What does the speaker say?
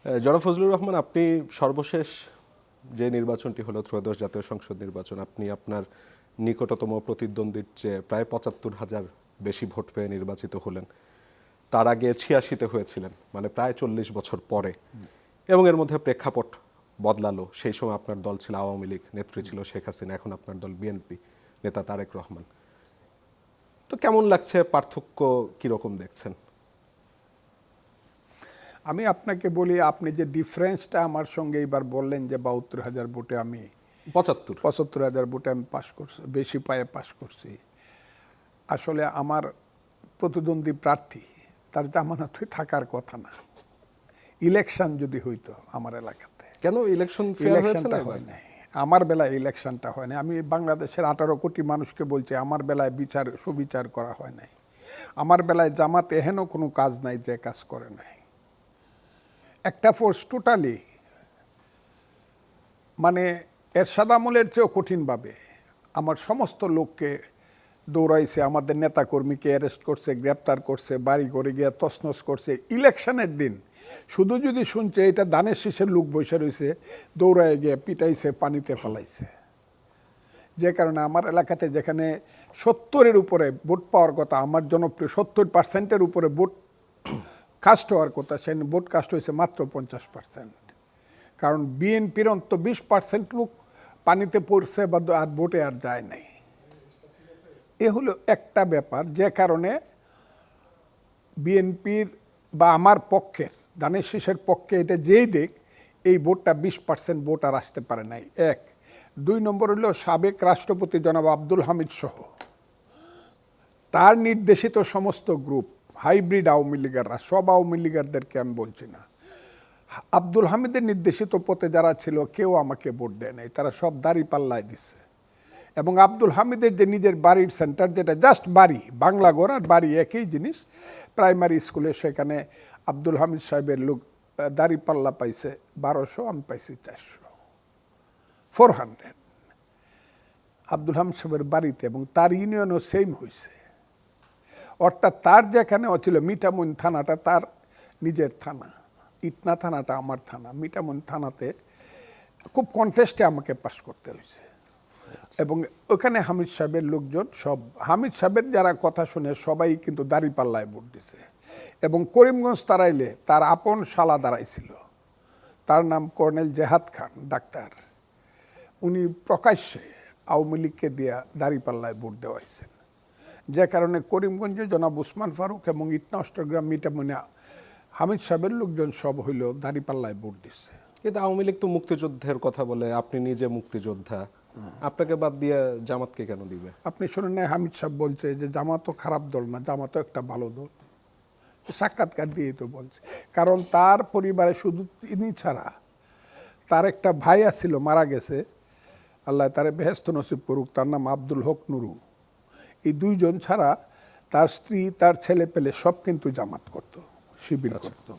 জনাব ফজলুর রহমান, আপনি সর্বশেষ যে নির্বাচনটি হলো ত্রয়োদশ জাতীয় সংসদ নির্বাচন, আপনি আপনার নিকটতম প্রতিদ্বন্দ্বীর চেয়ে প্রায় ৭৫,০০০ বেশি ভোট পেয়ে নির্বাচিত হলেন। তার আগে ৮৬-তে হয়েছিলেন, মানে প্রায় ৪০ বছর পরে। এবং এর মধ্যে প্রেক্ষাপট বদলালো। সেই সময় আপনার দল ছিল আওয়ামী লীগ, নেত্রী ছিল শেখ হাসিনা, এখন আপনার দল বিএনপি, নেতা তারেক রহমান। তো কেমন লাগছে, পার্থক্য কিরকম দেখছেন? আমি আপনাকে বলি, আপনি যে ডিফারেন্সটা আমার সঙ্গে এবার বললেন যে ৭২,০০০ ভোটে আমি ৭৫,০০০ ভোটে আমি পাশ করছি, বেশি পায়ে পাশ করছি। আসলে আমার প্রতিদ্বন্দ্বী প্রার্থী, তার জামানতই থাকার কথা না। ইলেকশন যদি হইতো আমার এলাকাতে, কেন ইলেকশন হয় নাই? আমার বেলায় ইলেকশনটা হয় নাই। আমি বাংলাদেশের 18 কোটি মানুষকে বলছি, আমার বেলায় সুবিচার করা হয় নাই। আমার বেলায় জামাত এহেন কোনো কাজ নাই যে কাজ করে নাই। একটা ফোর্স টোটালি, মানে এরশাদ আমলের চেয়েও কঠিনভাবে আমার সমস্ত লোককে দৌড়াইছে, আমাদের নেতাকর্মীকে অ্যারেস্ট করছে, গ্রেপ্তার করছে, বাড়ি করে গিয়ে তছনছ করছে। ইলেকশনের দিন শুধু যদি শুনছে এটা ধানের শীষের লোক বসে রয়েছে, দৌড়ায় গিয়ে পিটাইছে, পানিতে ফেলাইছে। যে কারণে আমার এলাকাতে যেখানে 70-এর উপরে ভোট পাওয়ার কথা, আমার জনপ্রিয় 70% উপরে ভোট কাস্ট হওয়ার কথা, সে ভোট কাস্ট হয়েছে মাত্র 50%। কারণ বিএনপির অন্ত 20% লোক পানিতে পড়ছে বা আর ভোটে আর যায় নাই। এ হলো একটা ব্যাপার, যে কারণে বিএনপির বা আমার পক্ষের, ধানের শীষের পক্ষে এটা যেই দেখ, এই ভোটটা 20% ভোট আর আসতে পারে নাই। 1, 2 নম্বর হলো সাবেক রাষ্ট্রপতি জনাব আব্দুল হামিদ সহ তার নির্দেশিত সমস্ত গ্রুপ, হাইব্রিড আওয়ামী লীগাররা, সব আওয়ামী লীগারদেরকে আমি বলছি না, আব্দুল হামিদের নির্দেশিত পথে যারা ছিল কেউ আমাকে ভোট দেয় নাই, তারা সব দাড়ি পাল্লায় দিচ্ছে। এবং আব্দুল হামিদের যে নিজের বাড়ির সেন্টার, যেটা জাস্ট বাড়ি, বাংলা ঘর আর বাড়ি একই জিনিস, প্রাইমারি স্কুলে, সেখানে আব্দুল হামিদ সাহেবের লোক দাড়ি পাল্লা পাইছে 1200, আমি পাইছি 400 আব্দুল হামিদ সাহেবের বাড়িতে, এবং তার ইউনিয়নও সেম হয়েছে। অর্থাৎ তার যেখানে ছিল মিঠামইন থানাটা তার নিজের থানা, ইটনা থানাটা আমার থানা। মিঠামইন থানাতে খুব কন্টেস্টে আমাকে পাস করতে হয়েছে। এবং ওখানে হামিদ সাহেবের লোকজন সব, হামিদ সাহেবের যারা কথা শুনে সবাই কিন্তু দাঁড়িপাল্লায় ভোট দিছে। এবং করিমগঞ্জ তারাইলে তার আপন শালা দাঁড়াইছিল, তার নাম কর্নেল জেহাদ খান ডাক্তার। উনি প্রকাশ্যে আওয়ামী লীগকে দিয়া দাঁড়িপাল্লায় ভোট দেওয়াইছেন। যে কারণে করিমগঞ্জে জনাব উসমান ফারুক এবং ইটনা অষ্টগ্রাম মিঠামইনে হামিদ সাহেবের লোকজন সব হইল দাঁড়িপাল্লায় ভোট দিচ্ছে। কিন্তু আওয়ামী লীগ তো মুক্তিযুদ্ধের কথা বলে, আপনি নিজে মুক্তিযোদ্ধা, আপনাকে বাদ দিয়ে জামাতকে কেন দিবে? আপনি শুনেন না, হামিদ সাহেব বলছে যে জামাতও খারাপ দল না, জামাতও একটা ভালো দল। সাক্ষাৎকার দিয়ে তো বলছে। কারণ তার পরিবারে শুধু তিনি ছাড়া তার একটা ভাই ছিল, মারা গেছে, আল্লাহ তারে বেহেশত নসিব করুক, তার নাম আব্দুল হক নুরু। এই 2 জন ছাড়া তার স্ত্রী, তার ছেলে পেলে সব কিন্তু জামাত করতো, শিবির করতো।